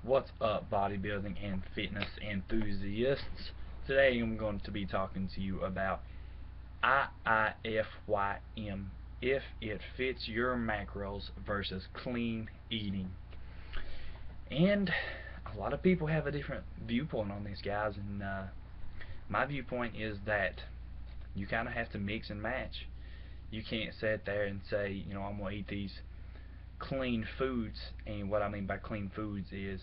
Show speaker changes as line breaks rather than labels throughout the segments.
What's up, bodybuilding and fitness enthusiasts? Today I'm going to be talking to you about IIFYM, if it fits your macros versus clean eating. And a lot of people have a different viewpoint on this, guys, and my viewpoint is that you kind of have to mix and match. You can't sit there and say, I'm going to eat these clean foods, and what I mean by clean foods is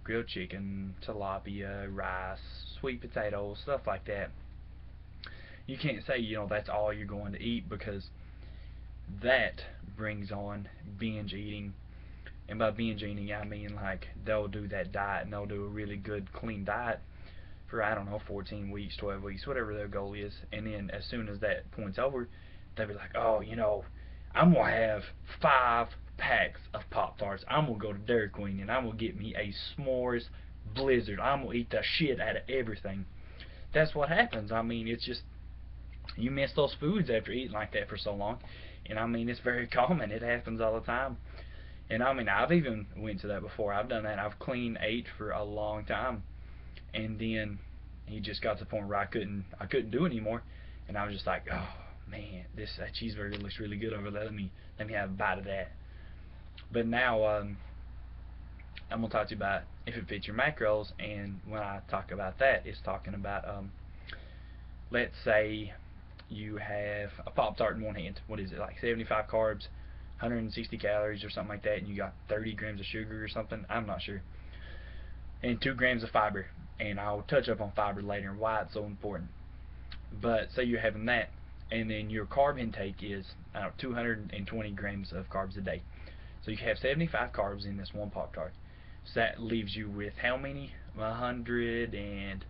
grilled chicken, tilapia, rice, sweet potatoes, stuff like that. You can't say, that's all you're going to eat, because that brings on binge eating. And by binge eating, I mean like they'll do that diet and they'll do a really good clean diet for, I don't know, 14 weeks, 12 weeks, whatever their goal is. And then as soon as that point's over, they'll be like, oh, I'm going to have 5 packs of Pop Tarts. I'm going to go to Dairy Queen and I'm going to get me a s'mores blizzard. I'm going to eat the shit out of everything. That's what happens. I mean, it's just, you miss those foods after eating like that for so long. And I mean, it's very common. It happens all the time. And I mean, I've even went to that before. I've done that. I've clean ate for a long time, and then he just got to the point where I couldn't do it anymore, and I was just like, oh man, that cheeseburger looks really good over there. Let me have a bite of that. But now I'm gonna talk to you about if it fits your macros, and when I talk about that, it's talking about let's say you have a Pop Tart in one hand. What is it, like 75 carbs, 160 calories or something like that, and you got 30 grams of sugar or something? I'm not sure. And 2 grams of fiber. And I'll touch up on fiber later and why it's so important. But say you're having that, and then your carb intake is 220 grams of carbs a day. So you have 75 carbs in this one Pop Tart. So that leaves you with how many? 100 and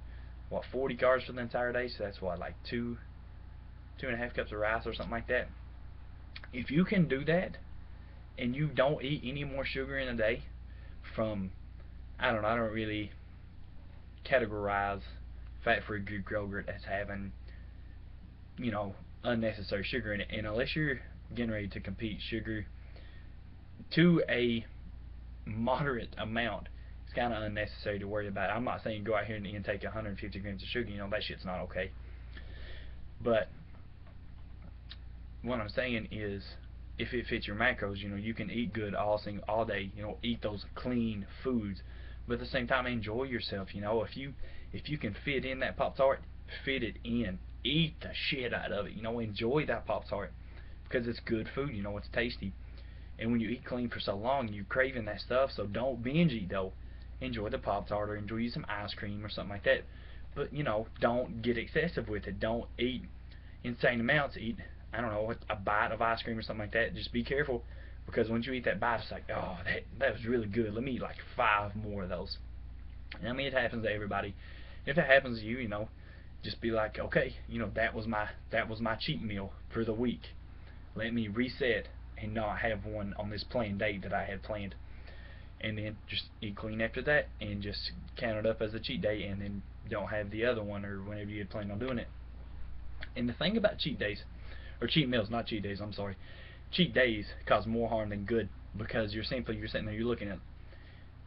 40 carbs for the entire day. So that's what, like two and a half cups of rice or something like that. If you can do that and you don't eat any more sugar in a day, from, I don't really categorize fat-free Greek yogurt as having, unnecessary sugar in it. And unless you're getting ready to compete, sugar to a moderate amount, it's kind of unnecessary to worry about. I'm not saying go out here and intake 150 grams of sugar. That shit's not okay. But what I'm saying is, if it fits your macros, you can eat good all day. Eat those clean foods, but at the same time, enjoy yourself. If you can fit in that Pop Tart, fit it in. Eat the shit out of it. Enjoy that Pop Tart, because it's good food. It's tasty. And when you eat clean for so long, you're craving that stuff. So don't binge eat though. Enjoy the Pop Tart, or enjoy some ice cream or something like that. But don't get excessive with it. Don't eat insane amounts. Eat, I don't know, a bite of ice cream or something like that. Just be careful, because once you eat that bite, it's like, oh, that was really good. Let me eat like 5 more of those. And I mean, it happens to everybody. If it happens to you, just be like, okay, that was my cheat meal for the week. Let me reset and not have one on this planned date that I had planned. And then just eat clean after that, and just count it up as a cheat day, and then don't have the other one, or whenever you had planned on doing it. And the thing about cheat days, or cheat meals, not cheat days, I'm sorry. Cheat days cause more harm than good, because you're sitting there, you're looking at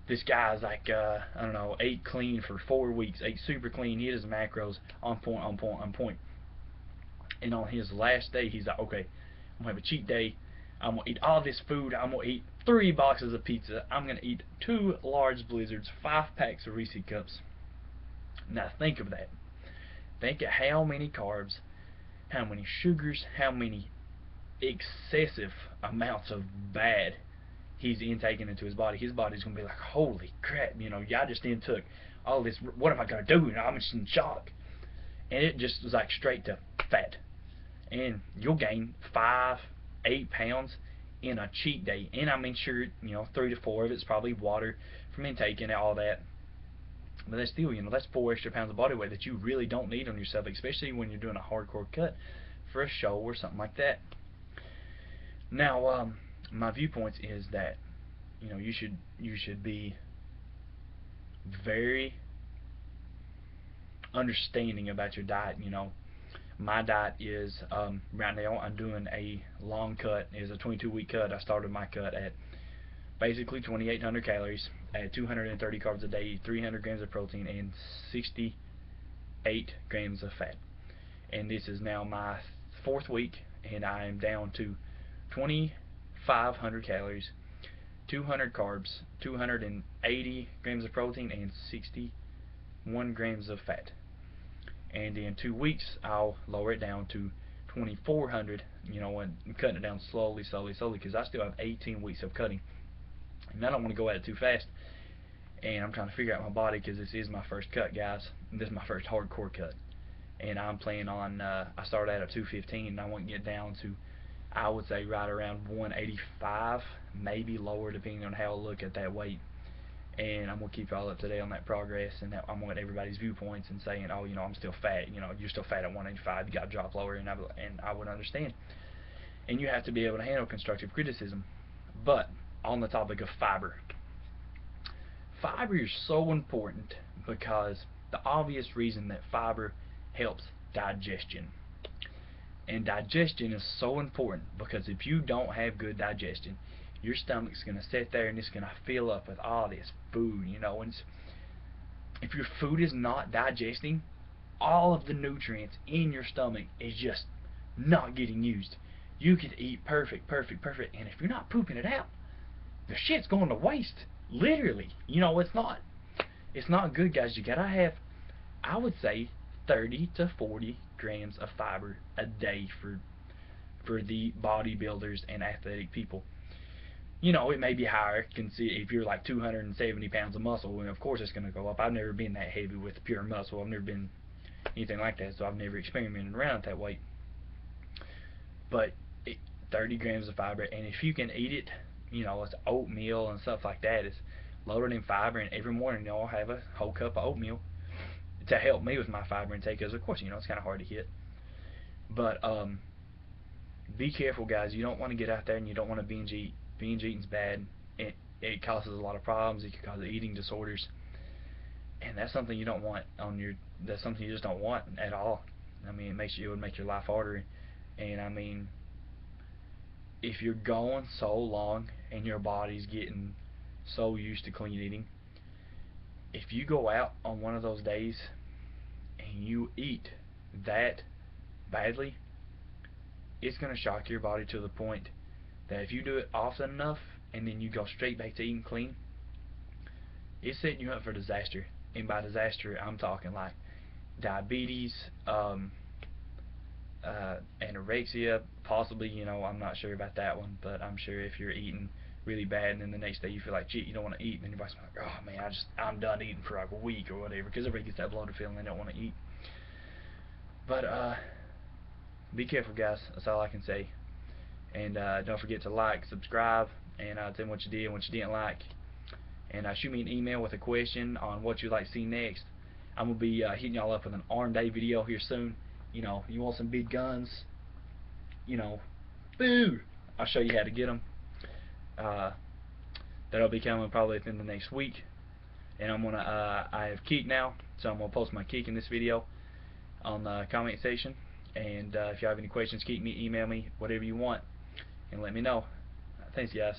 this guy's like, I don't know, ate clean for 4 weeks, ate super clean, he hit his macros on point, on point, on point. And on his last day, he's like, okay, I'm going to have a cheat day. I'm going to eat all this food. I'm going to eat 3 boxes of pizza. I'm going to eat 2 large blizzards, 5 packs of Reese cups. Now think of that. Think of how many carbs, how many sugars, how many excessive amounts of bad he's intaking into his body. His body's going to be like, holy crap, y'all just took all this. What am I going to do? I'm just in shock. And it just was like straight to fat. And you'll gain 5, 8 pounds in a cheat day. And I mean, sure, 3 to 4 of it's probably water from intaking and all that. But that's still, that's 4 extra pounds of body weight that you really don't need on yourself, especially when you're doing a hardcore cut for a show or something like that. Now, my viewpoints is that, you should be very understanding about your diet. My diet is, right now I'm doing a long cut. It's a 22-week cut. I started my cut at basically 2,800 calories, at 230 carbs a day, 300 grams of protein, and 68 grams of fat. And this is now my 4th week, and I am down to 2,500 calories, 200 carbs, 280 grams of protein, and 61 grams of fat. And in 2 weeks, I'll lower it down to 2,400. And I'm cutting it down slowly, because I still have 18 weeks of cutting, and I don't want to go at it too fast. And I'm trying to figure out my body, because this is my first cut, guys. This is my first hardcore cut, and I'm planning on. I started out at 215, and I want to get down to, I would say, right around 185, maybe lower, depending on how I look at that weight. And I'm gonna keep y'all up to date on that progress, and I'm gonna get everybody's viewpoints and saying, oh, I'm still fat. You're still fat at 185. You got to drop lower, and I would understand. And you have to be able to handle constructive criticism. But on the topic of fiber, fiber is so important, because the obvious reason that fiber helps digestion. And digestion is so important, because if you don't have good digestion, your stomach's going to sit there and it's going to fill up with all this food, and if your food is not digesting, all of the nutrients in your stomach is just not getting used. You could eat perfect, and if you're not pooping it out, the shit's going to waste. Literally. It's not good, guys. You gotta have, I would say, 30 to 40 grams of fiber a day for the bodybuilders and athletic people. It may be higher. If you're like 270 pounds of muscle, and of course it's going to go up. I've never been that heavy with pure muscle. I've never been anything like that, so I've never experimented around at that weight. But 30 grams of fiber, and if you can eat it, it's oatmeal and stuff like that. It's loaded in fiber, and every morning I'll have a whole cup of oatmeal to help me with my fiber intake, because of course it's kind of hard to hit. But be careful, guys. You don't want to get out there and you don't want to binge eat. Binge eating's bad. It causes a lot of problems. It can cause eating disorders, and that's something you don't want that's something you just don't want at all. It would make your life harder. And if you're going so long and your body's getting so used to clean eating, if you go out on one of those days and you eat that badly, it's going to shock your body to the point that if you do it often enough and then you go straight back to eating clean, it's setting you up for disaster. And by disaster, I'm talking like diabetes, anorexia, possibly. I'm not sure about that one, but I'm sure if you're eating really bad and then the next day you feel like shit, you don't want to eat, and then your body's like, oh man, I'm done eating for like a week or whatever, because everybody gets that bloated feeling they don't want to eat. But be careful, guys. That's all I can say. And don't forget to like, subscribe, and tell me what you did and what you didn't like. And shoot me an email with a question on what you'd like to see next. I'm going to be hitting y'all up with an arm day video here soon. You want some big guns, boo! I'll show you how to get them. That'll be coming probably within the next week. And I'm going to, I have kick now, so I'm going to post my kick in this video on the comment section. And if you have any questions, email me, whatever you want, and let me know. Thanks, guys.